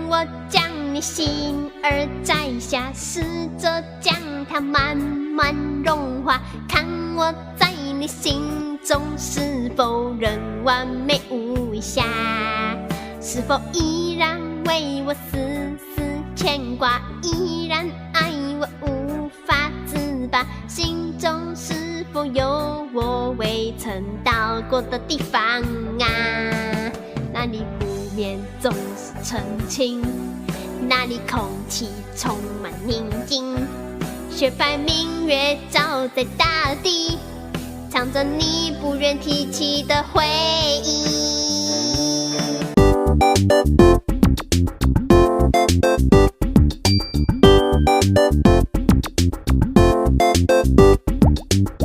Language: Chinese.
我将你心儿摘下，试着将它慢慢融化，看我在你心中是否仍完美无瑕，是否依然为我丝丝牵挂，依然爱我无法自拔，心中是否有我未曾到过的地方啊？那里湖面总是澄清，那里空气充满宁静，雪白明月照在大地，藏着你不愿提起的回忆。